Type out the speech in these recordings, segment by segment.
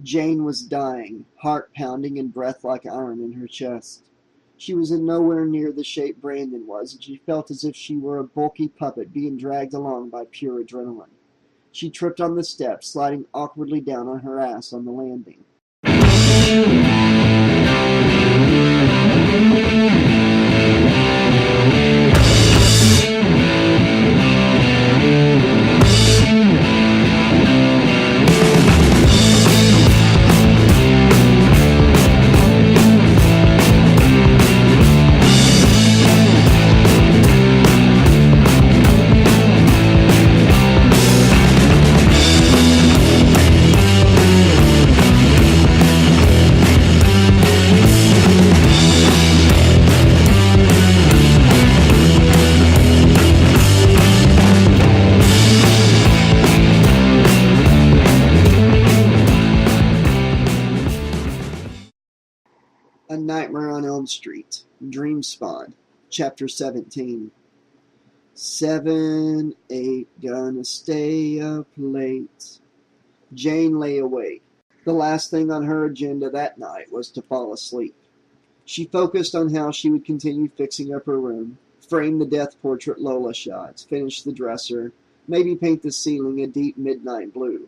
Jane was dying, heart pounding and breath like iron in her chest. She was in nowhere near the shape Brandon was, and she felt as if she were a bulky puppet being dragged along by pure adrenaline. She tripped on the steps, sliding awkwardly down on her ass on the landing. A Nightmare on Elm Street, Dreamspawn, Chapter 17. 7, 8, gonna stay up late. Jane lay awake. The last thing on her agenda that night was to fall asleep. She focused on how she would continue fixing up her room, frame the death portrait Lola shots, finish the dresser, maybe paint the ceiling a deep midnight blue.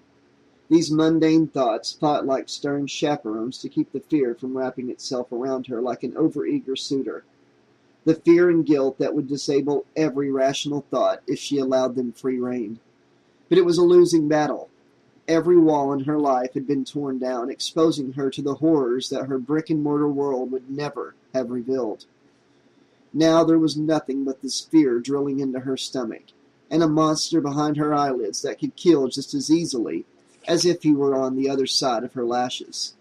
These mundane thoughts fought like stern chaperones to keep the fear from wrapping itself around her like an overeager suitor. The fear and guilt that would disable every rational thought if she allowed them free rein. But it was a losing battle. Every wall in her life had been torn down, exposing her to the horrors that her brick-and-mortar world would never have revealed. Now there was nothing but this fear drilling into her stomach, and a monster behind her eyelids that could kill just as easily as if he were on the other side of her lashes.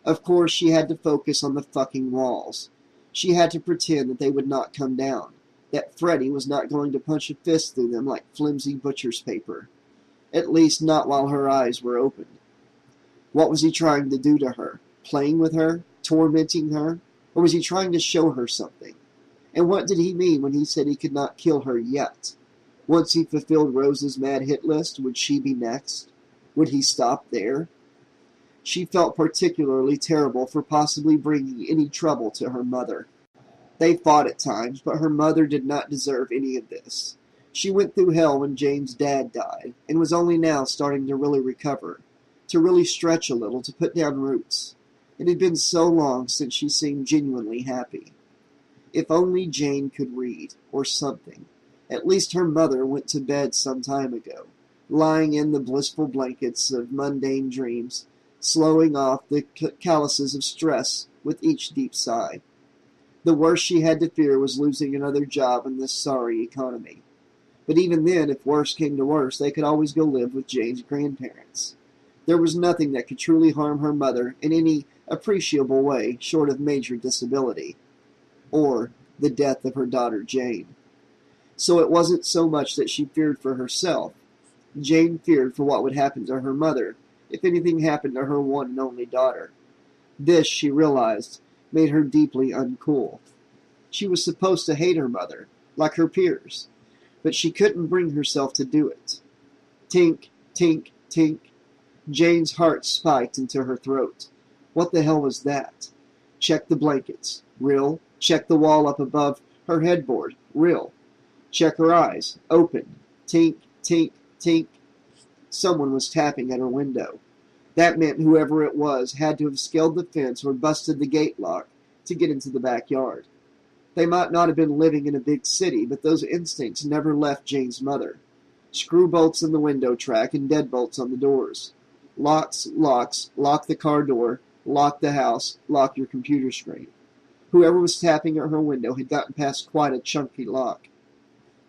Of course, she had to focus on the fucking walls. She had to pretend that they would not come down, that Freddy was not going to punch a fist through them like flimsy butcher's paper. At least not while her eyes were open. What was he trying to do to her? Playing with her? Tormenting her? Or was he trying to show her something? And what did he mean when he said he could not kill her yet? Once he fulfilled Rose's mad hit list, would she be next? Would he stop there? She felt particularly terrible for possibly bringing any trouble to her mother. They fought at times, but her mother did not deserve any of this. She went through hell when Jane's dad died, and was only now starting to really recover, to really stretch a little, to put down roots. It had been so long since she seemed genuinely happy. If only Jane could read, or something. At least her mother went to bed some time ago, lying in the blissful blankets of mundane dreams, slowing off the calluses of stress with each deep sigh. The worst she had to fear was losing another job in this sorry economy. But even then, if worse came to worse, they could always go live with Jane's grandparents. There was nothing that could truly harm her mother in any appreciable way short of major disability, or the death of her daughter Jane. So it wasn't so much that she feared for herself. Jane feared for what would happen to her mother if anything happened to her one and only daughter. This, she realized, made her deeply uncool. She was supposed to hate her mother, like her peers, but she couldn't bring herself to do it. Tink, tink, tink. Jane's heart spiked into her throat. What the hell was that? Check the blankets. Real. Check the wall up above her headboard. Real. Check her eyes. Open. Tink, tink, tink. Someone was tapping at her window. That meant whoever it was had to have scaled the fence or busted the gate lock to get into the backyard. They might not have been living in a big city, but those instincts never left Jane's mother. Screw bolts in the window track and deadbolts on the doors. Locks, locks, lock the car door, lock the house, lock your computer screen. Whoever was tapping at her window had gotten past quite a chunky lock.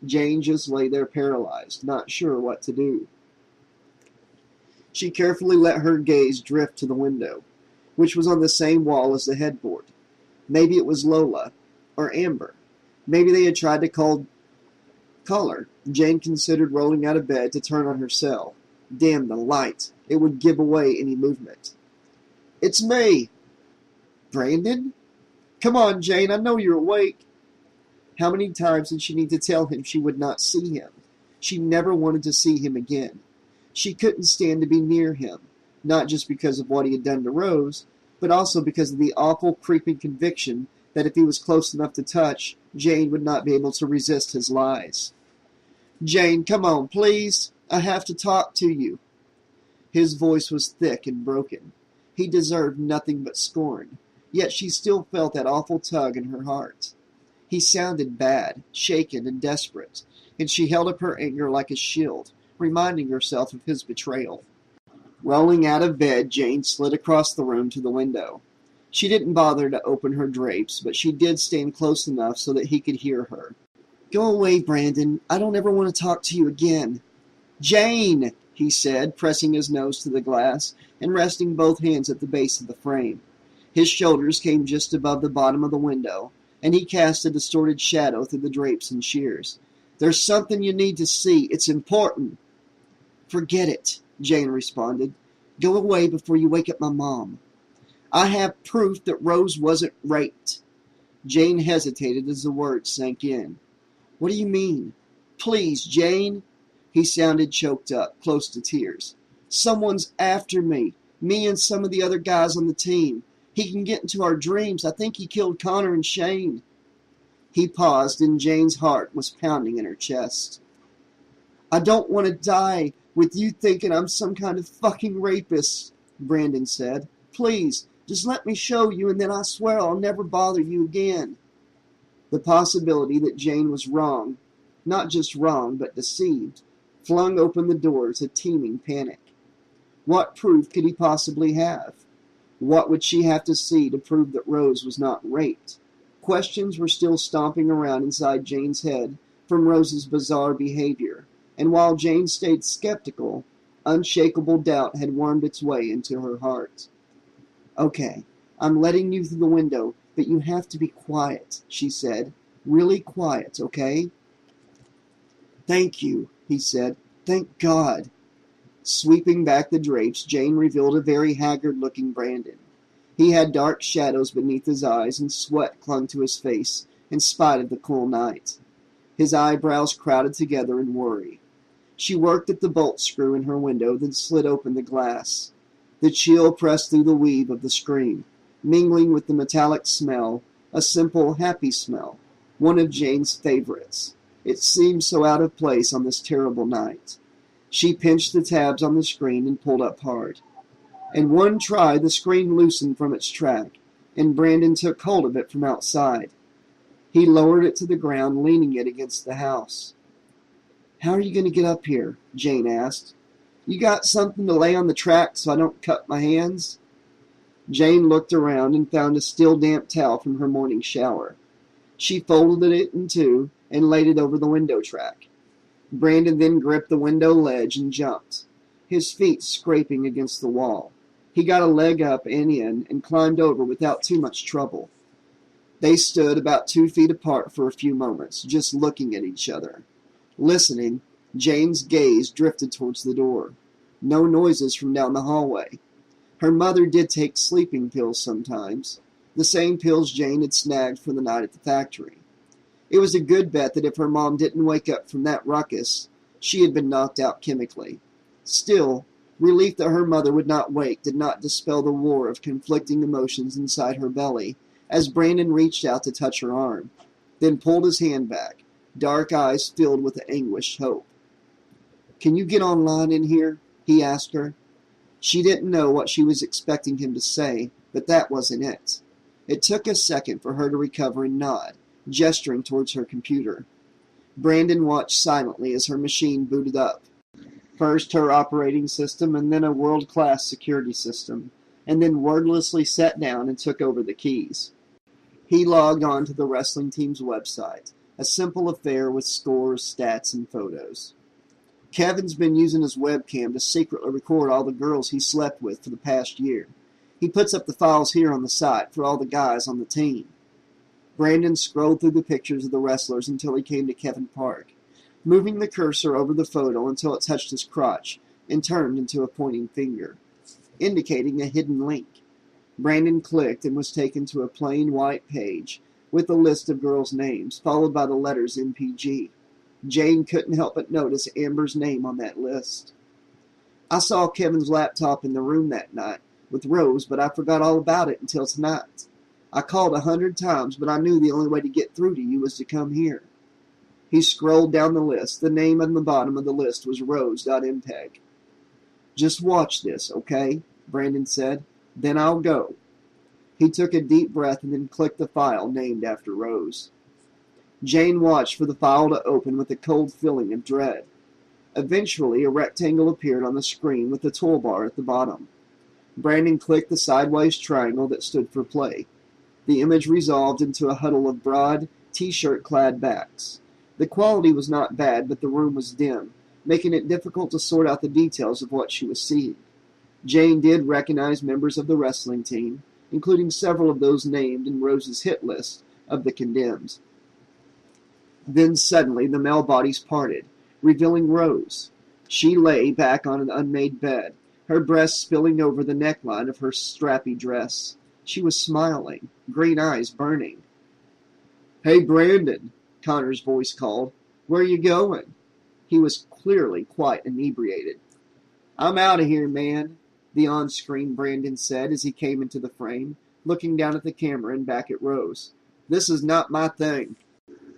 Jane just lay there paralyzed, not sure what to do. She carefully let her gaze drift to the window, which was on the same wall as the headboard. Maybe it was Lola, or Amber. Maybe they had tried to call her. Jane considered rolling out of bed to turn on her cell. Damn the light. It would give away any movement. It's me! Brandon? Come on, Jane, I know you're awake. How many times did she need to tell him she would not see him? She never wanted to see him again. She couldn't stand to be near him. not just because of what he had done to Rose, but also because of the awful, creeping conviction that if he was close enough to touch, Jane would not be able to resist his lies. "Jane, come on, please. I have to talk to you." His voice was thick and broken. He deserved nothing but scorn, yet she still felt that awful tug in her heart. He sounded bad, shaken, and desperate, and she held up her anger like a shield, reminding herself of his betrayal. Rolling out of bed, Jane slid across the room to the window. She didn't bother to open her drapes, but she did stand close enough so that he could hear her. "Go away, Brandon. I don't ever want to talk to you again." "Jane!" he said, pressing his nose to the glass and resting both hands at the base of the frame. His shoulders came just above the bottom of the window, and he cast a distorted shadow through the drapes and shears. "There's something you need to see. It's important." "Forget it," Jane responded. "Go away before you wake up my mom." "I have proof that Rose wasn't raped." Jane hesitated as the words sank in. "What do you mean?" "Please, Jane." He sounded choked up, close to tears. "Someone's after me. Me and some of the other guys on the team. He can get into our dreams. I think he killed Connor and Shane." He paused, and Jane's heart was pounding in her chest. "I don't want to die with you thinking I'm some kind of fucking rapist," Brandon said. "Please, just let me show you, and then I swear I'll never bother you again." The possibility that Jane was wrong, not just wrong, but deceived, flung open the door to teeming panic. What proof could he possibly have? What would she have to see to prove that Rose was not raped? Questions were still stomping around inside Jane's head from Rose's bizarre behavior, and while Jane stayed skeptical, unshakable doubt had wormed its way into her heart. "Okay, I'm letting you through the window, but you have to be quiet," she said. "Really quiet, okay?" "Thank you," he said. "Thank God." Sweeping back the drapes, Jane revealed a very haggard-looking Brandon. He had dark shadows beneath his eyes, and sweat clung to his face in spite of the cool night. His eyebrows crowded together in worry. She worked at the bolt screw in her window, then slid open the glass. The chill pressed through the weave of the screen, mingling with the metallic smell, a simple, happy smell, one of Jane's favorites. It seemed so out of place on this terrible night. She pinched the tabs on the screen and pulled up hard. In one try, the screen loosened from its track, and Brandon took hold of it from outside. He lowered it to the ground, leaning it against the house. "How are you going to get up here?" Jane asked. "You got something to lay on the track so I don't cut my hands?" Jane looked around and found a still damp towel from her morning shower. She folded it in two and laid it over the window track. Brandon then gripped the window ledge and jumped, his feet scraping against the wall. He got a leg up and in and climbed over without too much trouble. They stood about 2 feet apart for a few moments, just looking at each other. Listening, Jane's gaze drifted towards the door. No noises from down the hallway. Her mother did take sleeping pills sometimes, the same pills Jane had snagged for the night at the factory. It was a good bet that if her mom didn't wake up from that ruckus, she had been knocked out chemically. Still, relief that her mother would not wake did not dispel the war of conflicting emotions inside her belly as Brandon reached out to touch her arm, then pulled his hand back, dark eyes filled with anguished hope. "Can you get online in here?" he asked her. She didn't know what she was expecting him to say, but that wasn't it. It took a second for her to recover and nod, gesturing towards her computer. Brandon watched silently as her machine booted up. First her operating system, and then a world-class security system, and then wordlessly sat down and took over the keys. He logged on to the wrestling team's website, a simple affair with scores, stats, and photos. Kevin's been using his webcam to secretly record all the girls he slept with for the past year. He puts up the files here on the site for all the guys on the team. Brandon scrolled through the pictures of the wrestlers until he came to Kevin Park, moving the cursor over the photo until it touched his crotch and turned into a pointing finger, indicating a hidden link. Brandon clicked and was taken to a plain white page with a list of girls' names, followed by the letters MPG. Jane couldn't help but notice Amber's name on that list. I saw Kevin's laptop in the room that night with Rose, but I forgot all about it until tonight. I called 100 times, but I knew the only way to get through to you was to come here. He scrolled down the list. The name on the bottom of the list was Rose.mpeg. Just watch this, okay? Brandon said. Then I'll go. He took a deep breath and then clicked the file named after Rose. Jane watched for the file to open with a cold feeling of dread. Eventually, a rectangle appeared on the screen with the toolbar at the bottom. Brandon clicked the sideways triangle that stood for play. The image resolved into a huddle of broad, t-shirt-clad backs. The quality was not bad, but the room was dim, making it difficult to sort out the details of what she was seeing. Jane did recognize members of the wrestling team, including several of those named in Rose's hit list of the condemned. Then suddenly the male bodies parted, revealing Rose. She lay back on an unmade bed, her breasts spilling over the neckline of her strappy dress. She was smiling, green eyes burning. "Hey, Brandon," Connor's voice called. "Where you going?" He was clearly quite inebriated. "I'm out of here, man," the on-screen Brandon said as he came into the frame, looking down at the camera and back at Rose. "This is not my thing."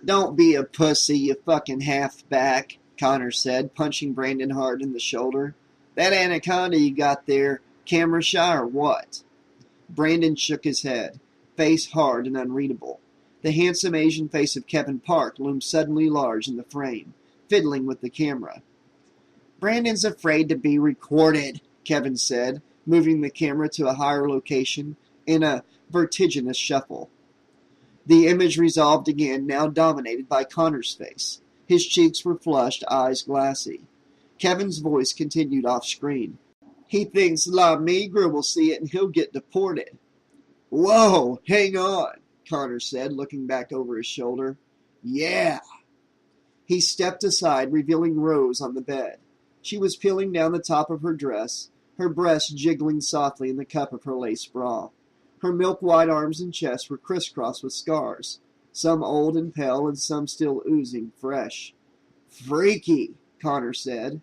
"Don't be a pussy, you fucking halfback," Connor said, punching Brandon hard in the shoulder. "That anaconda you got there, camera shy or what?" Brandon shook his head, face hard and unreadable. The handsome Asian face of Kevin Park loomed suddenly large in the frame, fiddling with the camera. "Brandon's afraid to be recorded," Kevin said, moving the camera to a higher location in a vertiginous shuffle. The image resolved again, now dominated by Connor's face. His cheeks were flushed, eyes glassy. Kevin's voice continued off-screen. "He thinks La Migra will see it and he'll get deported." "Whoa, hang on," Connor said, looking back over his shoulder. "Yeah." He stepped aside, revealing Rose on the bed. She was peeling down the top of her dress, her breasts jiggling softly in the cup of her lace bra. Her milk-white arms and chest were crisscrossed with scars, some old and pale and some still oozing fresh. "Freaky," Connor said.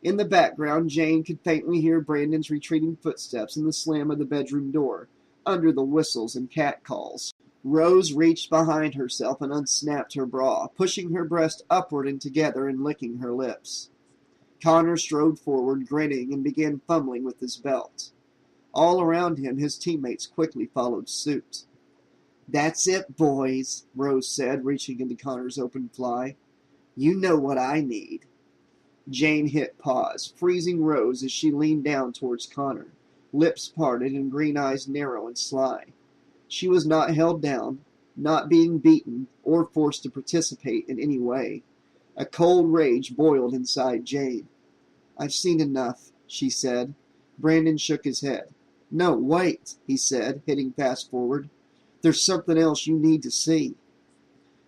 In the background, Jane could faintly hear Brandon's retreating footsteps and the slam of the bedroom door, under the whistles and catcalls. Rose reached behind herself and unsnapped her bra, pushing her breast upward and together and licking her lips. Connor strode forward, grinning, and began fumbling with his belt. All around him, his teammates quickly followed suit. "That's it, boys," Rose said, reaching into Connor's open fly. "You know what I need." Jane hit pause, freezing Rose as she leaned down towards Connor, lips parted and green eyes narrow and sly. She was not held down, not being beaten or forced to participate in any way. A cold rage boiled inside Jane. "I've seen enough," she said. Brandon shook his head. "No, wait," he said, hitting fast forward. "There's something else you need to see."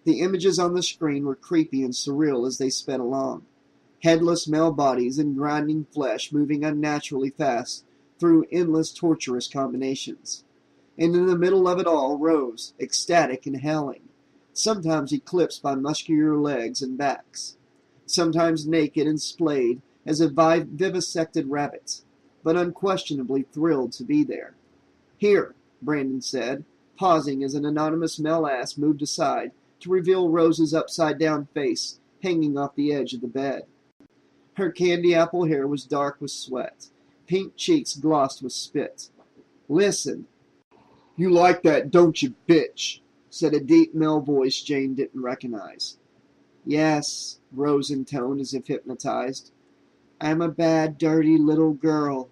The images on the screen were creepy and surreal as they sped along. Headless male bodies and grinding flesh moving unnaturally fast through endless torturous combinations. And in the middle of it all, Rose, ecstatic and howling, sometimes eclipsed by muscular legs and backs, sometimes naked and splayed as a vivisected rabbit, but unquestionably thrilled to be there. "Here," Brandon said, pausing as an anonymous male ass moved aside to reveal Rose's upside-down face hanging off the edge of the bed. Her candy apple hair was dark with sweat, pink cheeks glossed with spit. "Listen." "You like that, don't you, bitch?" said a deep male voice Jane didn't recognize. "Yes," Rose intoned as if hypnotized. "I'm a bad, dirty little girl."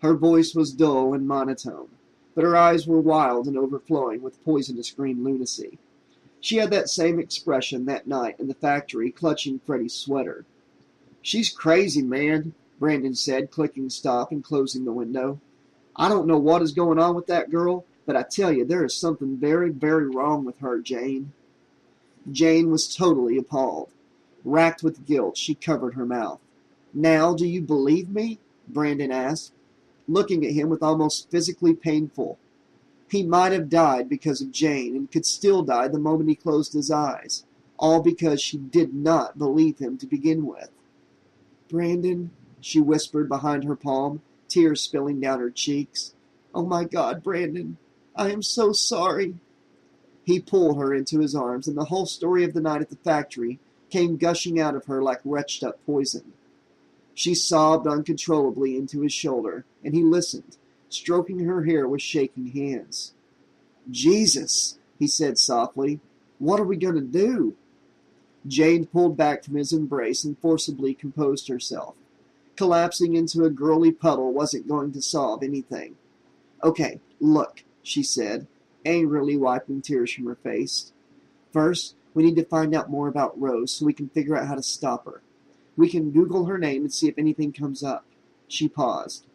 Her voice was dull and monotone, but her eyes were wild and overflowing with poisonous green lunacy. She had that same expression that night in the factory, clutching Freddy's sweater. "She's crazy, man," Brandon said, clicking stop and closing the window. "I don't know what is going on with that girl, but I tell you, there is something very, very wrong with her, Jane." Jane was totally appalled. Racked with guilt, she covered her mouth. "Now, do you believe me?" Brandon asked, looking at him with almost physically painful. He might have died because of Jane, and could still die the moment he closed his eyes, all because she did not believe him to begin with. "Brandon," she whispered behind her palm, tears spilling down her cheeks. "Oh my God, Brandon, I am so sorry." He pulled her into his arms, and the whole story of the night at the factory came gushing out of her like retched-up poison. She sobbed uncontrollably into his shoulder, and he listened, stroking her hair with shaking hands. "Jesus," he said softly, "what are we going to do?" Jane pulled back from his embrace and forcibly composed herself. Collapsing into a girly puddle wasn't going to solve anything. "Okay, look," she said, angrily wiping tears from her face. "First, we need to find out more about Rose so we can figure out how to stop her. We can Google her name and see if anything comes up." She paused.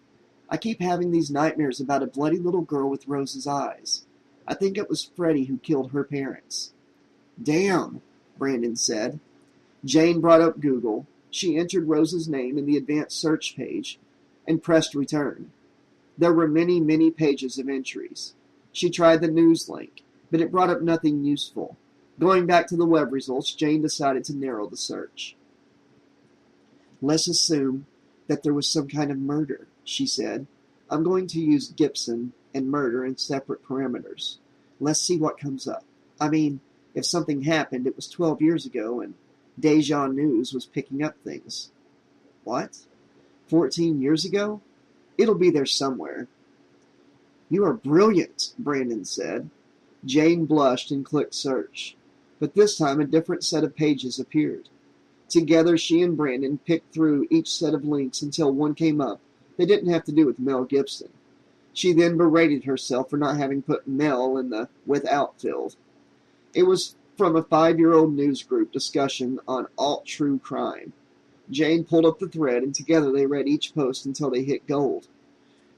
"I keep having these nightmares about a bloody little girl with Rose's eyes. I think it was Freddy who killed her parents." "Damn," Brandon said. Jane brought up Google. She entered Rose's name in the advanced search page and pressed return. There were many, many pages of entries. She tried the news link, but it brought up nothing useful. Going back to the web results, Jane decided to narrow the search. "Let's assume that there was some kind of murder," she said. "I'm going to use Gibson and murder in separate parameters. Let's see what comes up. I mean, if something happened, it was 12 years ago, and Deja News was picking up things." "What? 14 years ago? It'll be there somewhere." "You are brilliant," Brandon said. Jane blushed and clicked search. But this time a different set of pages appeared. Together she and Brandon picked through each set of links until one came up that didn't have to do with Mel Gibson. She then berated herself for not having put Mel in the without field. It was from a 5-year-old news group discussion on alt-true crime. Jane pulled up the thread, and together they read each post until they hit gold.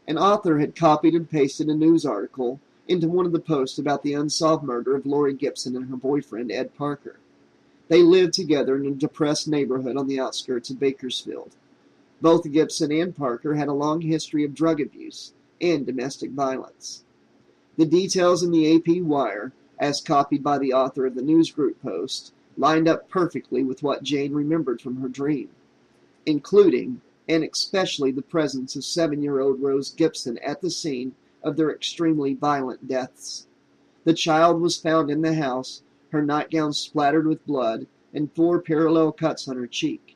An author had copied and pasted a news article into one of the posts about the unsolved murder of Lori Gibson and her boyfriend, Ed Parker. They lived together in a depressed neighborhood on the outskirts of Bakersfield. Both Gibson and Parker had a long history of drug abuse and domestic violence. The details in the AP Wire, as copied by the author of the news group post, lined up perfectly with what Jane remembered from her dream, including and especially the presence of 7-year-old Rose Gibson at the scene of their extremely violent deaths. The child was found in the house, her nightgown splattered with blood, and 4 parallel cuts on her cheek.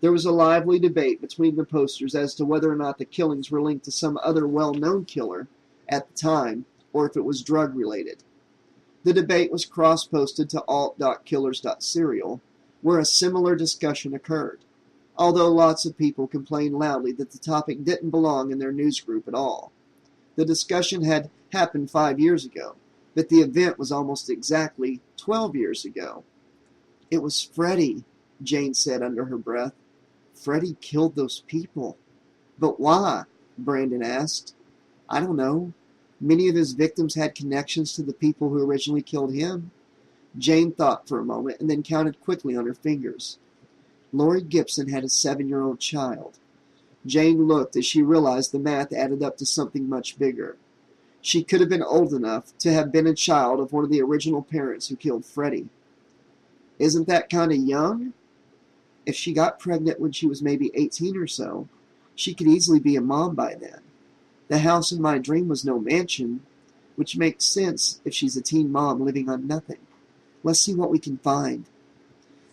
There was a lively debate between the posters as to whether or not the killings were linked to some other well-known killer at the time, or if it was drug-related. The debate was cross-posted to alt.killers.serial, where a similar discussion occurred, although lots of people complained loudly that the topic didn't belong in their news group at all. The discussion had happened 5 years ago, but the event was almost exactly 12 years ago. "It was Freddy," Jane said under her breath. "Freddy killed those people." "But why?" Brandon asked. "I don't know. Many of his victims had connections to the people who originally killed him." Jane thought for a moment and then counted quickly on her fingers. Lori Gibson had a 7-year-old child. Jane looked as she realized the math added up to something much bigger. She could have been old enough to have been a child of one of the original parents who killed Freddy. "Isn't that kind of young?" "If she got pregnant when she was maybe 18 or so, she could easily be a mom by then. The house in my dream was no mansion, which makes sense if she's a teen mom living on nothing. Let's see what we can find."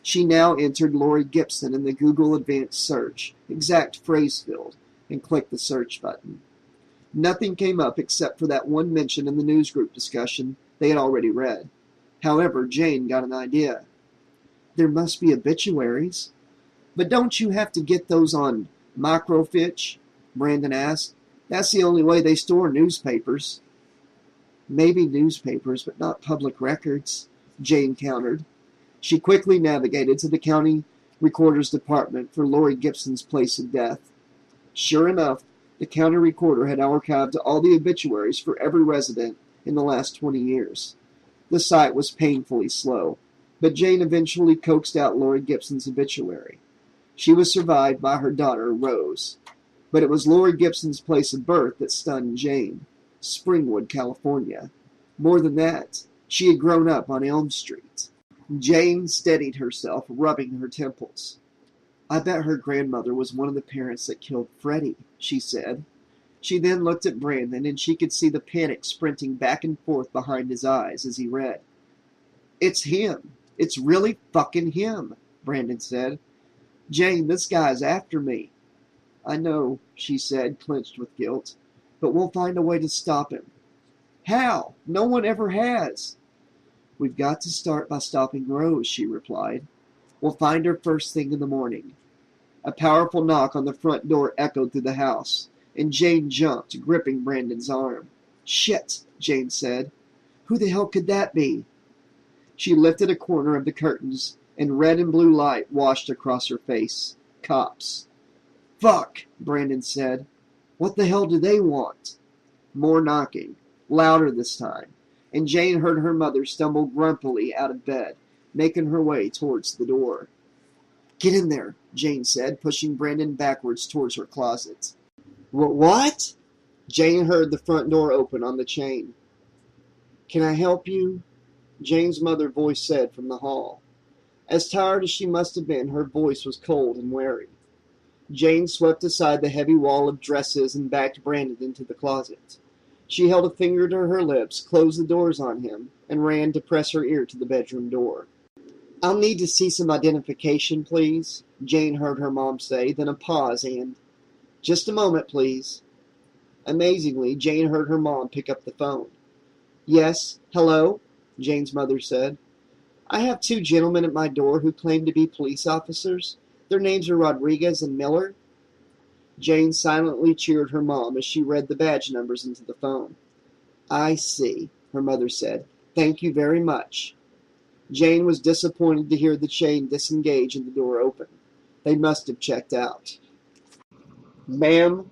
She now entered Lori Gibson in the Google Advanced Search, exact phrase field, and clicked the search button. Nothing came up except for that one mention in the newsgroup discussion they had already read. However, Jane got an idea. "There must be obituaries." "But don't you have to get those on microfiche?" Brandon asked. "That's the only way they store newspapers." "Maybe newspapers, but not public records," Jane countered. She quickly navigated to the county recorder's department for Lori Gibson's place of death. Sure enough, the county recorder had archived all the obituaries for every resident in the last 20 years. The site was painfully slow, but Jane eventually coaxed out Lori Gibson's obituary. She was survived by her daughter, Rose. But it was Lori Gibson's place of birth that stunned Jane, Springwood, California. More than that, she had grown up on Elm Street. Jane steadied herself, rubbing her temples. I bet her grandmother was one of the parents that killed Freddy, she said. She then looked at Brandon, and she could see the panic sprinting back and forth behind his eyes as he read. It's him. It's really fucking him, Brandon said. Jane, this guy's after me. I know, she said, clenched with guilt, but we'll find a way to stop him. How? No one ever has. We've got to start by stopping Rose, she replied. We'll find her first thing in the morning. A powerful knock on the front door echoed through the house, and Jane jumped, gripping Brandon's arm. Shit, Jane said. Who the hell could that be? She lifted a corner of the curtains, and red and blue light washed across her face. Cops. Fuck, Brandon said. What the hell do they want? More knocking, louder this time, and Jane heard her mother stumble grumpily out of bed, making her way towards the door. Get in there, Jane said, pushing Brandon backwards towards her closet. What? Jane heard the front door open on the chain. Can I help you? Jane's mother's voice said from the hall. As tired as she must have been, her voice was cold and wary. Jane swept aside the heavy wall of dresses and backed Brandon into the closet. She held a finger to her lips, closed the doors on him, and ran to press her ear to the bedroom door. I'll need to see some identification, please, Jane heard her mom say, then a pause and, just a moment, please. Amazingly, Jane heard her mom pick up the phone. Yes, hello, Jane's mother said. I have 2 gentlemen at my door who claim to be police officers. Their names are Rodriguez and Miller. Jane silently cheered her mom as she read the badge numbers into the phone. I see, her mother said. Thank you very much. Jane was disappointed to hear the chain disengage and the door open. They must have checked out. Ma'am,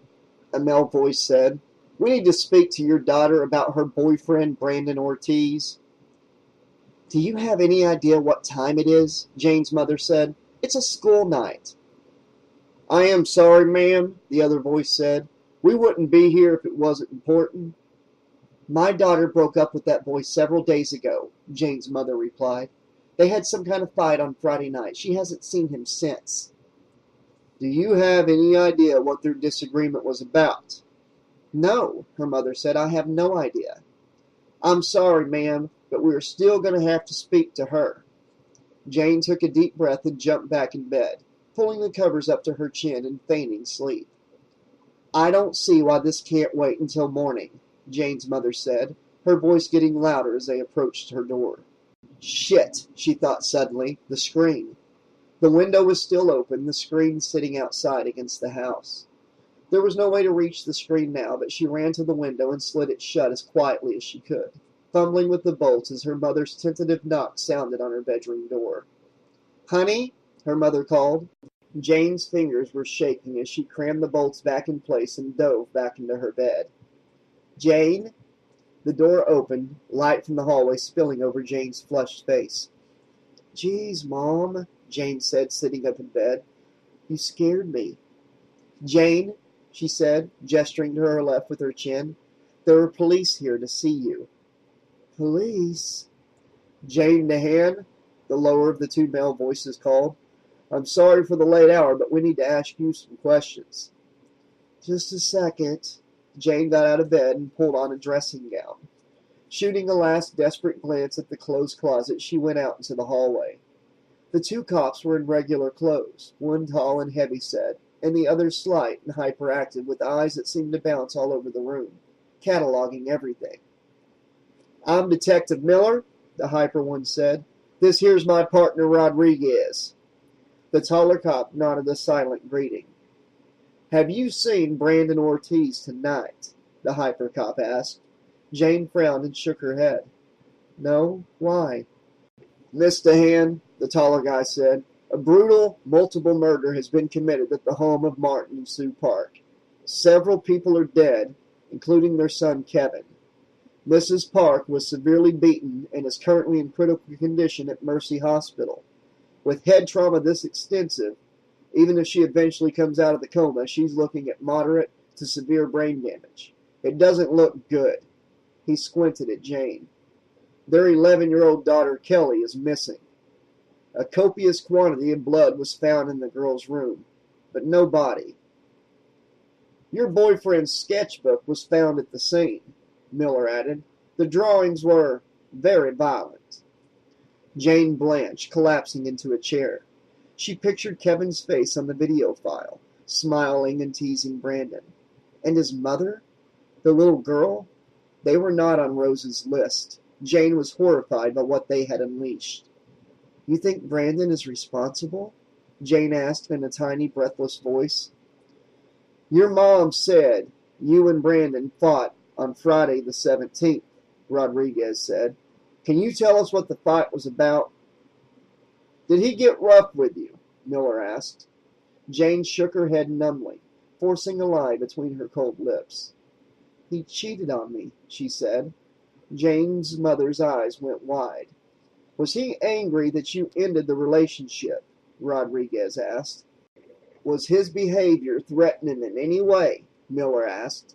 a male voice said, we need to speak to your daughter about her boyfriend, Brandon Ortiz. Do you have any idea what time it is? Jane's mother said. It's a school night. I am sorry, ma'am, the other voice said. We wouldn't be here if it wasn't important. My daughter broke up with that boy several days ago, Jane's mother replied. They had some kind of fight on Friday night. She hasn't seen him since. Do you have any idea what their disagreement was about? No, her mother said. I have no idea. I'm sorry, ma'am, but we're still going to have to speak to her. Jane took a deep breath and jumped back in bed, pulling the covers up to her chin and feigning sleep. I don't see why this can't wait until morning, Jane's mother said, her voice getting louder as they approached her door. Shit, she thought suddenly, the screen. The window was still open, the screen sitting outside against the house. There was no way to reach the screen now, but she ran to the window and slid it shut as quietly as she could, fumbling with the bolts as her mother's tentative knock sounded on her bedroom door. Honey, her mother called. Jane's fingers were shaking as she crammed the bolts back in place and dove back into her bed. Jane? The door opened, light from the hallway spilling over Jane's flushed face. Geez, Mom, Jane said, sitting up in bed. You scared me. Jane, she said, gesturing to her left with her chin, there are police here to see you. Police? Jane Nahan, the lower of the 2 male voices called. I'm sorry for the late hour, but we need to ask you some questions. Just a second. Jane got out of bed and pulled on a dressing gown. Shooting a last desperate glance at the closed closet, she went out into the hallway. The 2 cops were in regular clothes, one tall and heavy-set, and the other slight and hyperactive, with eyes that seemed to bounce all over the room, cataloging everything. I'm Detective Miller, the hyper one said. This here's my partner Rodriguez. The taller cop nodded a silent greeting. Have you seen Brandon Ortiz tonight? The hyper cop asked. Jane frowned and shook her head. No, why? Miss Dehan, the taller guy said, a brutal, multiple murder has been committed at the home of Martin and Sue Park. Several people are dead, including their son Kevin. Mrs. Park was severely beaten and is currently in critical condition at Mercy Hospital. With head trauma this extensive, even if she eventually comes out of the coma, she's looking at moderate to severe brain damage. It doesn't look good. He squinted at Jane. Their 11-year-old daughter Kelly is missing. A copious quantity of blood was found in the girl's room, but no body. Your boyfriend's sketchbook was found at the scene, Miller added. The drawings were very violent. Jane blanched, collapsing into a chair. She pictured Kevin's face on the video file, smiling and teasing Brandon. And his mother? The little girl? They were not on Rose's list. Jane was horrified by what they had unleashed. You think Brandon is responsible? Jane asked in a tiny, breathless voice. Your mom said you and Brandon fought on Friday the 17th, Rodriguez said. Can you tell us what the fight was about? Did he get rough with you? Miller asked. Jane shook her head numbly, forcing a lie between her cold lips. He cheated on me, she said. Jane's mother's eyes went wide. Was he angry that you ended the relationship? Rodriguez asked. Was his behavior threatening in any way? Miller asked.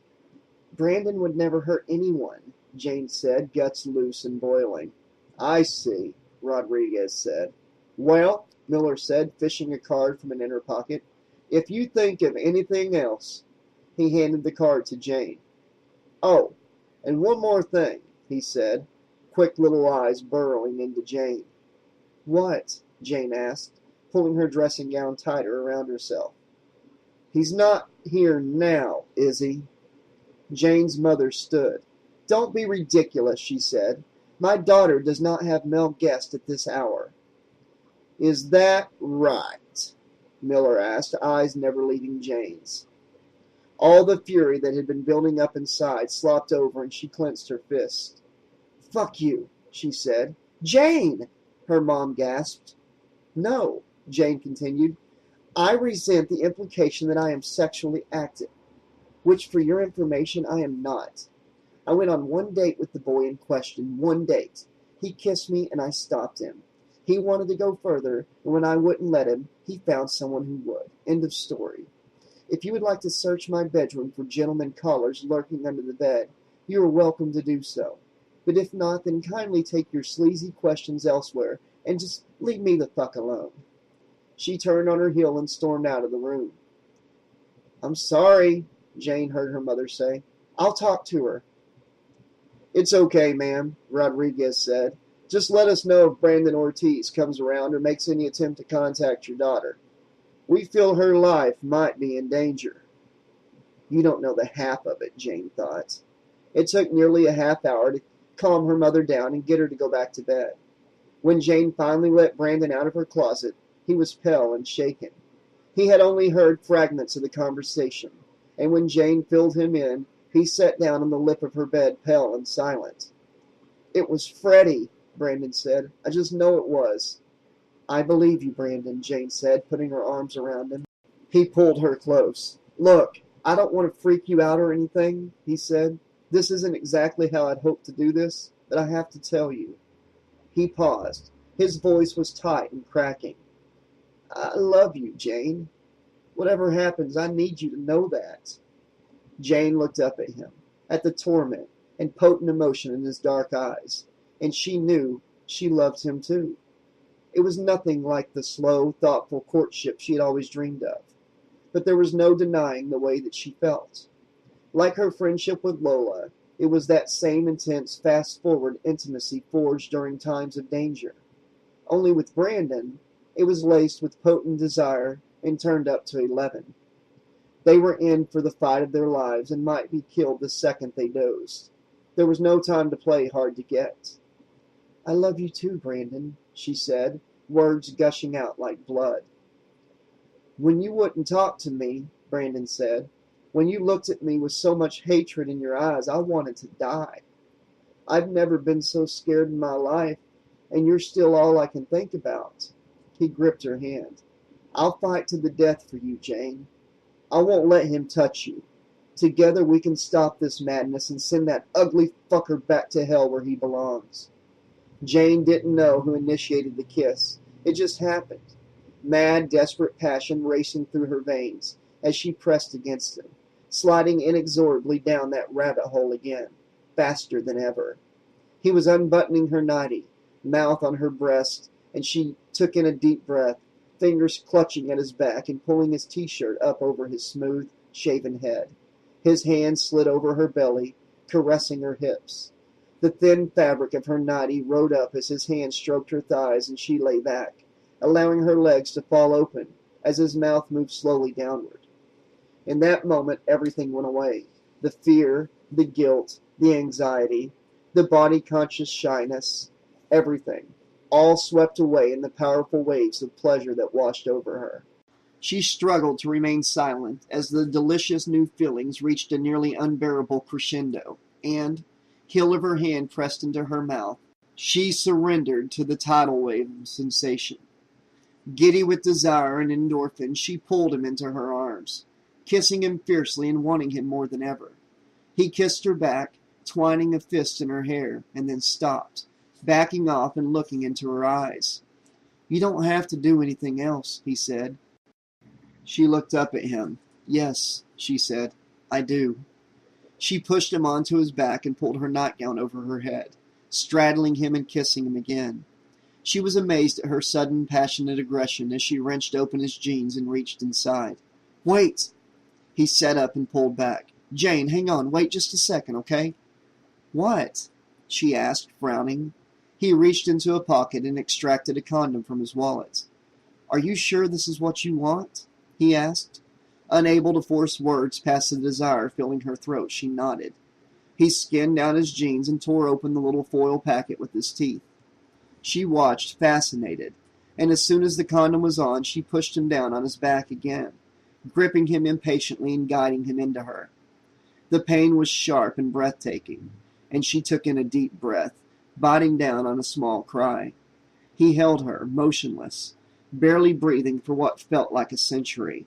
Brandon would never hurt anyone, Jane said, guts loose and boiling. I see, Rodriguez said. Well, Miller said, fishing a card from an inner pocket, if you think of anything else. He handed the card to Jane. Oh, and one more thing, he said, quick little eyes burrowing into Jane. What? Jane asked, pulling her dressing gown tighter around herself. He's not here now, is he? Jane's mother stood. Don't be ridiculous, she said. My daughter does not have male guests at this hour. Is that right? Miller asked, eyes never leaving Jane's. All the fury that had been building up inside slopped over and she clenched her fist. Fuck you, she said. Jane! Her mom gasped. No, Jane continued. I resent the implication that I am sexually active, which, for your information, I am not. I went on one date with the boy in question, one date. He kissed me and I stopped him. He wanted to go further, and when I wouldn't let him, he found someone who would. End of story. If you would like to search my bedroom for gentlemen callers lurking under the bed, you are welcome to do so. But if not, then kindly take your sleazy questions elsewhere and just leave me the fuck alone. She turned on her heel and stormed out of the room. I'm sorry, Jane heard her mother say. I'll talk to her. It's okay, ma'am, Rodriguez said. Just let us know if Brandon Ortiz comes around or makes any attempt to contact your daughter. We feel her life might be in danger. You don't know the half of it, Jane thought. It took nearly a half hour to calm her mother down and get her to go back to bed. When Jane finally let Brandon out of her closet, he was pale and shaken. He had only heard fragments of the conversation, and when Jane filled him in, he sat down on the lip of her bed, pale and silent. It was Freddy, Brandon said. I just know it was. I believe you, Brandon, Jane said, putting her arms around him. He pulled her close. Look, I don't want to freak you out or anything, he said. This isn't exactly how I'd hoped to do this, but I have to tell you. He paused. His voice was tight and cracking. I love you, Jane. Whatever happens, I need you to know that. Jane looked up at him, at the torment and potent emotion in his dark eyes, and she knew she loved him too. It was nothing like the slow, thoughtful courtship she had always dreamed of, but there was no denying the way that she felt. Like her friendship with Lola, it was that same intense, fast-forward intimacy forged during times of danger. Only with Brandon, it was laced with potent desire and turned up to 11. They were in for the fight of their lives and might be killed the second they dozed. There was no time to play hard to get. I love you too, Brandon, she said, words gushing out like blood. When you wouldn't talk to me, Brandon said, when you looked at me with so much hatred in your eyes, I wanted to die. I've never been so scared in my life, and you're still all I can think about. He gripped her hand. I'll fight to the death for you, Jane. I won't let him touch you. Together we can stop this madness and send that ugly fucker back to hell where he belongs. Jane didn't know who initiated the kiss. It just happened. Mad, desperate passion racing through her veins as she pressed against him, sliding inexorably down that rabbit hole again, faster than ever. He was unbuttoning her nightie, mouth on her breast, and she took in a deep breath, fingers clutching at his back and pulling his t-shirt up over his smooth, shaven head. His hand slid over her belly, caressing her hips. The thin fabric of her nightie rode up as his hand stroked her thighs and she lay back, allowing her legs to fall open as his mouth moved slowly downward. In that moment, everything went away. The fear, the guilt, the anxiety, the body-conscious shyness, everything, all swept away in the powerful waves of pleasure that washed over her. She struggled to remain silent as the delicious new feelings reached a nearly unbearable crescendo, and, heel of her hand pressed into her mouth, she surrendered to the tidal wave of sensation. Giddy with desire and endorphin, she pulled him into her arms, kissing him fiercely and wanting him more than ever. He kissed her back, twining a fist in her hair, and then stopped, backing off and looking into her eyes. "You don't have to do anything else," he said. She looked up at him. "Yes," she said, "I do." She pushed him onto his back and pulled her nightgown over her head, straddling him and kissing him again. She was amazed at her sudden, passionate aggression as she wrenched open his jeans and reached inside. "Wait!" He sat up and pulled back. "Jane, hang on. Wait just a second, okay?" "What?" she asked, frowning. He reached into a pocket and extracted a condom from his wallet. "Are you sure this is what you want?" he asked. Unable to force words past the desire filling her throat, she nodded. He skinned down his jeans and tore open the little foil packet with his teeth. She watched, fascinated, and as soon as the condom was on, she pushed him down on his back again, gripping him impatiently and guiding him into her. The pain was sharp and breathtaking, and she took in a deep breath, biting down on a small cry. He held her, motionless, barely breathing for what felt like a century.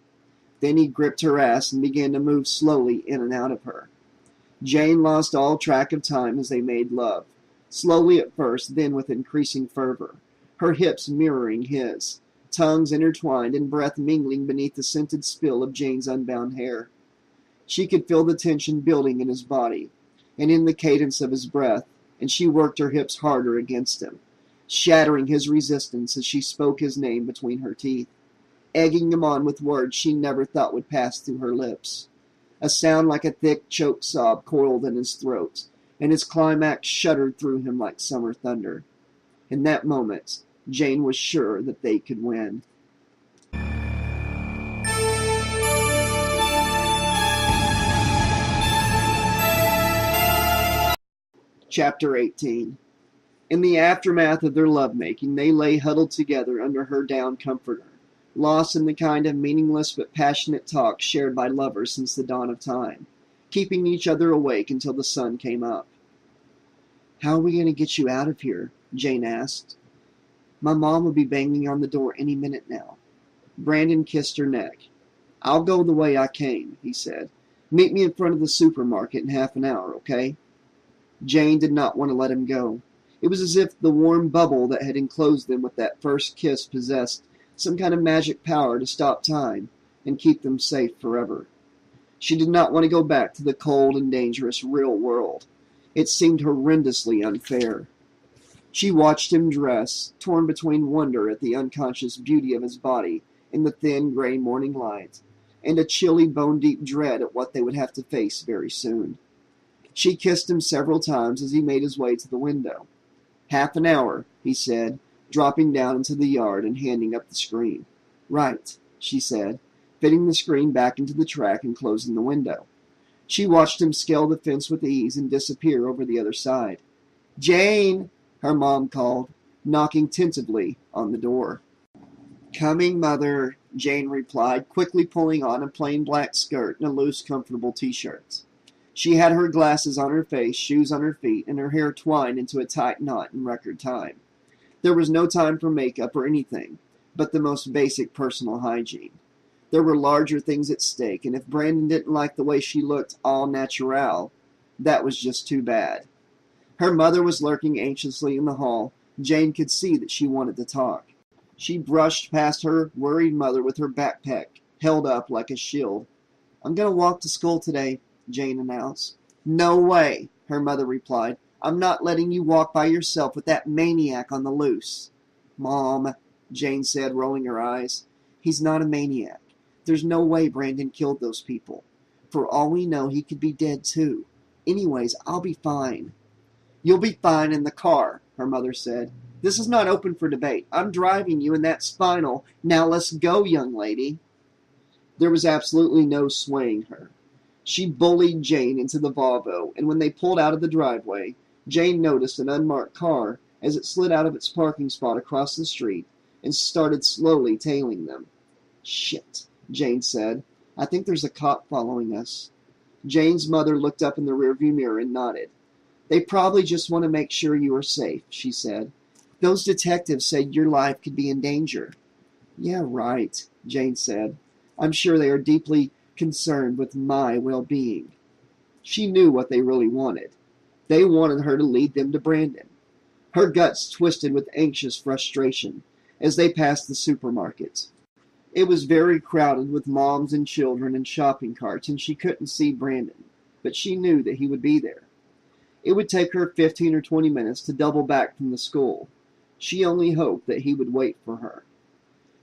Then he gripped her ass and began to move slowly in and out of her. Jane lost all track of time as they made love, slowly at first, then with increasing fervor, her hips mirroring his, tongues intertwined and breath mingling beneath the scented spill of Jane's unbound hair. She could feel the tension building in his body, and in the cadence of his breath, and she worked her hips harder against him, shattering his resistance as she spoke his name between her teeth, egging him on with words she never thought would pass through her lips. A sound like a thick, choked sob coiled in his throat, and his climax shuddered through him like summer thunder. In that moment, Jane was sure that they could win. Chapter 18. In the aftermath of their lovemaking, they lay huddled together under her down comforter, lost in the kind of meaningless but passionate talk shared by lovers since the dawn of time, keeping each other awake until the sun came up. "How are we going to get you out of here?" Jane asked. "My mom will be banging on the door any minute now." Brandon kissed her neck. "I'll go the way I came," he said. "Meet me in front of the supermarket in half an hour, okay?" Jane did not want to let him go. It was as if the warm bubble that had enclosed them with that first kiss possessed some kind of magic power to stop time and keep them safe forever. She did not want to go back to the cold and dangerous real world. It seemed horrendously unfair. She watched him dress, torn between wonder at the unconscious beauty of his body in the thin gray morning light, and a chilly bone-deep dread at what they would have to face very soon. She kissed him several times as he made his way to the window. "Half an hour," he said, dropping down into the yard and handing up the screen. "Right," she said, fitting the screen back into the track and closing the window. She watched him scale the fence with ease and disappear over the other side. "Jane!" her mom called, knocking tentatively on the door. "Coming, Mother," Jane replied, quickly pulling on a plain black skirt and a loose, comfortable t-shirt. She had her glasses on her face, shoes on her feet, and her hair twined into a tight knot in record time. There was no time for makeup or anything, but the most basic personal hygiene. There were larger things at stake, and if Brandon didn't like the way she looked all natural, that was just too bad. Her mother was lurking anxiously in the hall. Jane could see that she wanted to talk. She brushed past her worried mother with her backpack held up like a shield. "I'm going to walk to school today," Jane announced. "No way," her mother replied. "I'm not letting you walk by yourself with that maniac on the loose." Mom, Jane said, rolling her eyes. He's not a maniac. There's no way Brandon killed those people. For all we know, he could be dead too. Anyways, I'll be fine. You'll be fine in the car, her mother said. This is not open for debate. I'm driving you, and that's final. Now let's go, young lady. There was absolutely no swaying her. She bullied Jane into the Volvo, and when they pulled out of the driveway, Jane noticed an unmarked car as it slid out of its parking spot across the street and started slowly tailing them. Shit, Jane said. I think there's a cop following us. Jane's mother looked up in the rearview mirror and nodded. They probably just want to make sure you are safe, she said. Those detectives said your life could be in danger. Yeah, right, Jane said. I'm sure they are deeply concerned with my well-being. She knew what they really wanted. They wanted her to lead them to Brandon. Her guts twisted with anxious frustration as they passed the supermarket. It was very crowded with moms and children and shopping carts, and she couldn't see Brandon, but she knew that he would be there. It would take her 15 or 20 minutes to double back from the school. She only hoped that he would wait for her.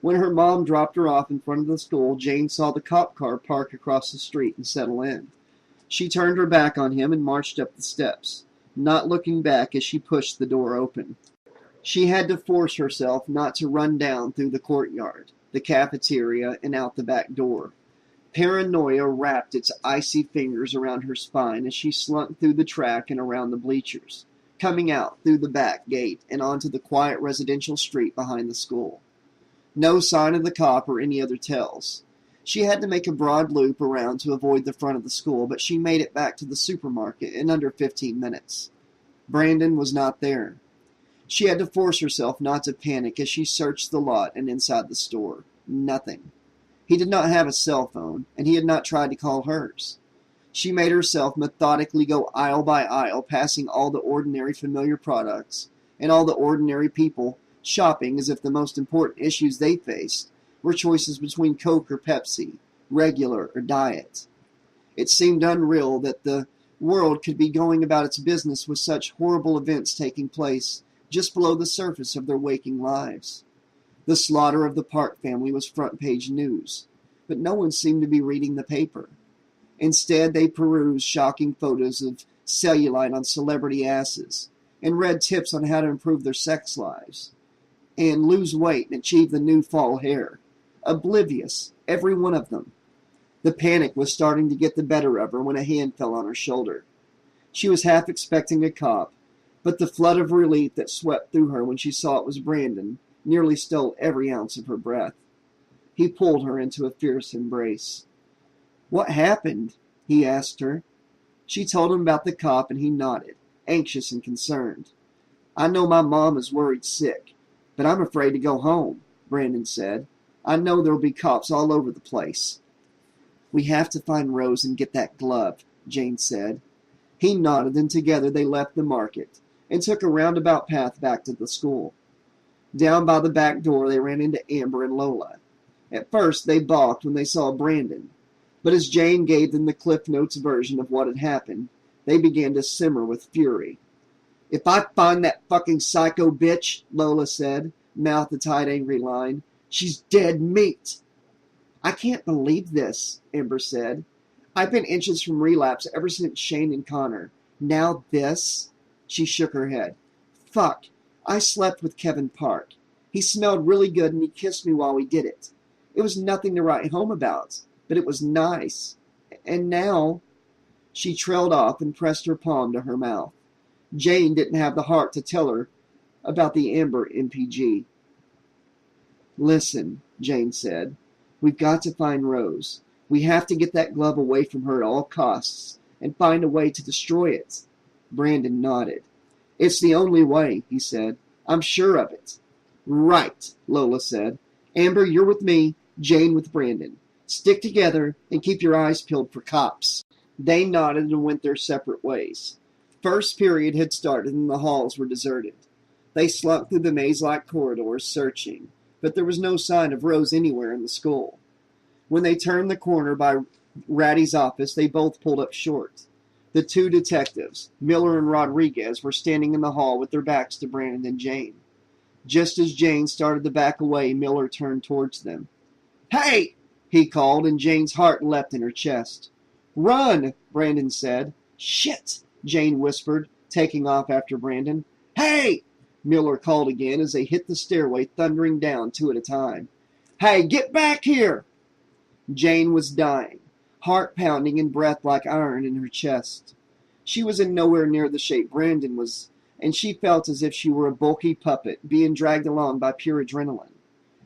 When her mom dropped her off in front of the school, Jane saw the cop car park across the street and settle in. She turned her back on him and marched up the steps, not looking back as she pushed the door open. She had to force herself not to run down through the courtyard, the cafeteria, and out the back door. Paranoia wrapped its icy fingers around her spine as she slunk through the track and around the bleachers, coming out through the back gate and onto the quiet residential street behind the school. No sign of the cop or any other tells. She had to make a broad loop around to avoid the front of the school, but she made it back to the supermarket in under 15 minutes. Brandon was not there. She had to force herself not to panic as she searched the lot and inside the store. Nothing. He did not have a cell phone, and he had not tried to call hers. She made herself methodically go aisle by aisle, passing all the ordinary familiar products and all the ordinary people, shopping as if the most important issues they faced were choices between Coke or Pepsi, regular or diet. It seemed unreal that the world could be going about its business with such horrible events taking place just below the surface of their waking lives. The slaughter of the Park family was front-page news, but no one seemed to be reading the paper. Instead, they perused shocking photos of cellulite on celebrity asses and read tips on how to improve their sex lives and lose weight and achieve the new fall hair. Oblivious, every one of them. The panic was starting to get the better of her when a hand fell on her shoulder. She was half expecting a cop, but the flood of relief that swept through her when she saw it was Brandon nearly stole every ounce of her breath. He pulled her into a fierce embrace. What happened? He asked her. She told him about the cop, and he nodded, anxious and concerned. I know my mom is worried sick, but I'm afraid to go home, Brandon said. I know there'll be cops all over the place. We have to find Rose and get that glove, Jane said. He nodded, and together they left the market and took a roundabout path back to the school. Down by the back door, they ran into Amber and Lola. At first, they balked when they saw Brandon, but as Jane gave them the Cliff Notes version of what had happened, they began to simmer with fury. If I find that fucking psycho bitch, Lola said, mouth a tight, angry line, she's dead meat. I can't believe this, Amber said. I've been inches from relapse ever since Shane and Connor. Now this? She shook her head. Fuck. I slept with Kevin Park. He smelled really good and he kissed me while we did it. It was nothing to write home about, but it was nice. And now... She trailed off and pressed her palm to her mouth. Jane didn't have the heart to tell her about the Amber MPG. Listen, Jane said. We've got to find Rose. We have to get that glove away from her at all costs and find a way to destroy it. Brandon nodded. It's the only way, he said. I'm sure of it. Right, Lola said. Amber, you're with me, Jane with Brandon. Stick together and keep your eyes peeled for cops. They nodded and went their separate ways. First period had started and the halls were deserted. They slunk through the maze-like corridors, searching, but there was no sign of Rose anywhere in the school. When they turned the corner by Ratty's office, they both pulled up short. The two detectives, Miller and Rodriguez, were standing in the hall with their backs to Brandon and Jane. Just as Jane started to back away, Miller turned towards them. "Hey!" he called, and Jane's heart leapt in her chest. "Run!" Brandon said. "Shit!" Jane whispered, taking off after Brandon. "Hey!" Miller called again as they hit the stairway, thundering down 2 at a time. "Hey, get back here!" Jane was dying, heart pounding and breath like iron in her chest. She was in nowhere near the shape Brandon was, and she felt as if she were a bulky puppet being dragged along by pure adrenaline.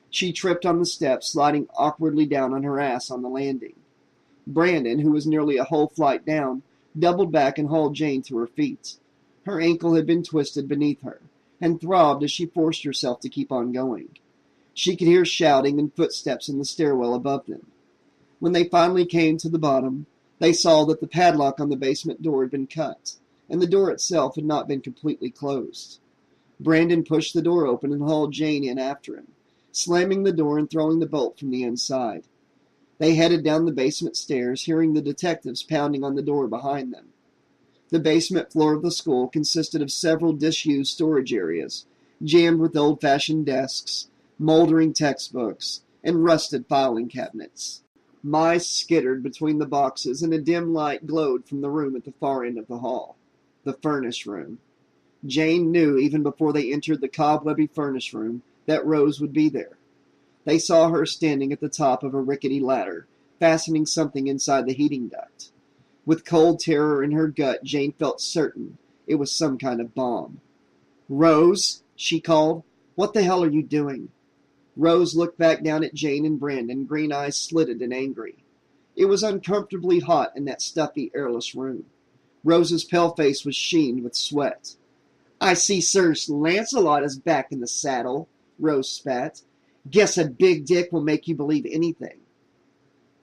She tripped on the steps, sliding awkwardly down on her ass on the landing. Brandon, who was nearly a whole flight down, doubled back and hauled Jane to her feet. Her ankle had been twisted beneath her, and throbbed as she forced herself to keep on going. She could hear shouting and footsteps in the stairwell above them. When they finally came to the bottom, they saw that the padlock on the basement door had been cut, and the door itself had not been completely closed. Brandon pushed the door open and hauled Jane in after him, slamming the door and throwing the bolt from the inside. They headed down the basement stairs, hearing the detectives pounding on the door behind them. The basement floor of the school consisted of several disused storage areas, jammed with old-fashioned desks, moldering textbooks, and rusted filing cabinets. Mice skittered between the boxes, and a dim light glowed from the room at the far end of the hall, the furnace room. Jane knew, even before they entered the cobwebby furnace room, that Rose would be there. They saw her standing at the top of a rickety ladder, fastening something inside the heating duct. With cold terror in her gut, Jane felt certain it was some kind of bomb. "Rose," she called, "what the hell are you doing?" Rose looked back down at Jane and Brandon, green eyes slitted and angry. It was uncomfortably hot in that stuffy, airless room. Rose's pale face was sheened with sweat. "I see Sir Lancelot is back in the saddle," Rose spat. "Guess a big dick will make you believe anything."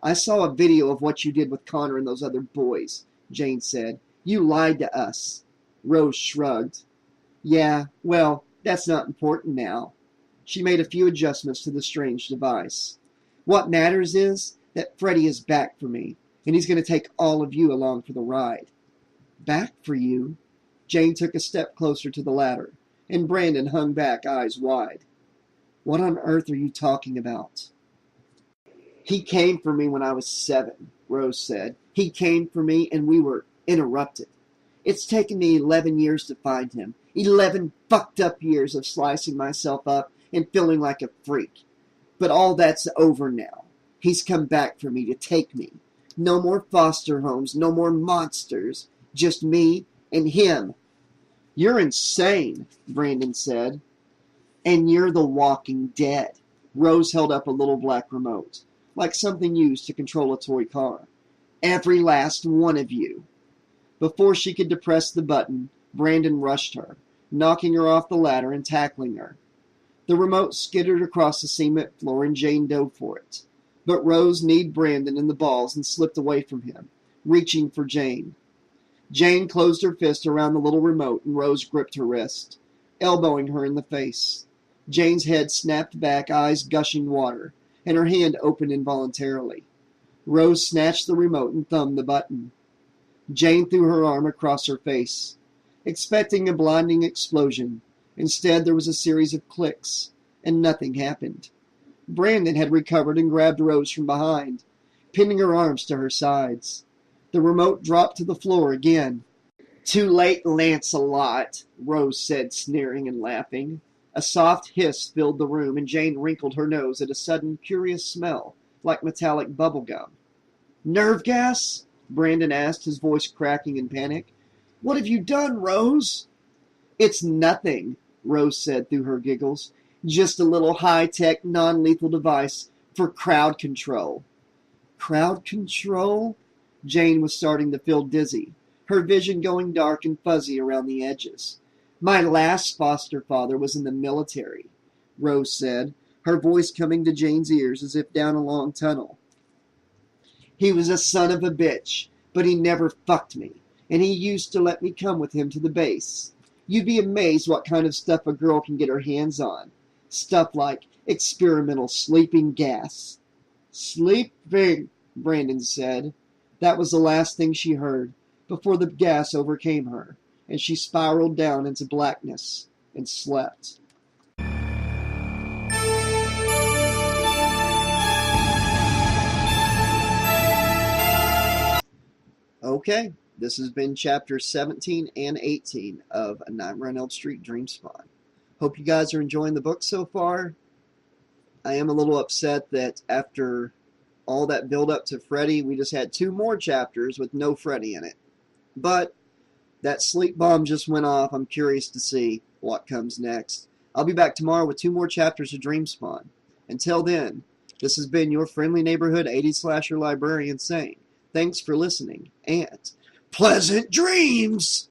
"I saw a video of what you did with Connor and those other boys," Jane said. "You lied to us." Rose shrugged. "Yeah, well, that's not important now." She made a few adjustments to the strange device. "What matters is that Freddy is back for me, and he's going to take all of you along for the ride." "Back for you?" Jane took a step closer to the ladder, and Brandon hung back, eyes wide. "What on earth are you talking about?" "He came for me when I was 7, Rose said. "He came for me, and we were interrupted. It's taken me 11 years to find him. 11 fucked up years of slicing myself up and feeling like a freak. But all that's over now. He's come back for me to take me. No more foster homes, no more monsters. Just me and him." "You're insane," Brandon said. "And you're the Walking Dead." Rose held up a little black remote, like something used to control a toy car. "Every last one of you." Before she could depress the button, Brandon rushed her, knocking her off the ladder and tackling her. The remote skittered across the cement floor and Jane dove for it. But Rose kneed Brandon in the balls and slipped away from him, reaching for Jane. Jane closed her fist around the little remote and Rose gripped her wrist, elbowing her in the face. Jane's head snapped back, eyes gushing water, and her hand opened involuntarily. Rose snatched the remote and thumbed the button. Jane threw her arm across her face, expecting a blinding explosion. Instead, there was a series of clicks, and nothing happened. Brandon had recovered and grabbed Rose from behind, pinning her arms to her sides. The remote dropped to the floor again. "Too late, Lancelot," Rose said, sneering and laughing. A soft hiss filled the room, and Jane wrinkled her nose at a sudden curious smell, like metallic bubble gum. "Nerve gas?" Brandon asked, his voice cracking in panic. "What have you done, Rose?" "It's nothing," Rose said through her giggles. "Just a little high-tech, non-lethal device for crowd control." Crowd control? Jane was starting to feel dizzy, her vision going dark and fuzzy around the edges. "My last foster father was in the military," Rose said, her voice coming to Jane's ears as if down a long tunnel. "He was a son of a bitch, but he never fucked me, and he used to let me come with him to the base. You'd be amazed what kind of stuff a girl can get her hands on. Stuff like experimental sleeping gas." "Sleeping," Brandon said. That was the last thing she heard, before the gas overcame her, and she spiraled down into blackness and slept. Okay, this has been chapters 17 and 18 of A Nightmare on Elm Street Dreamspawn. Hope you guys are enjoying the book so far. I am a little upset that after all that build up to Freddy, we just had 2 more chapters with no Freddy in it. But that sleep bomb just went off. I'm curious to see what comes next. I'll be back tomorrow with 2 more chapters of Dreamspawn. Until then, this has been your friendly neighborhood 80s Slasher Librarian saying, thanks for listening, and pleasant dreams!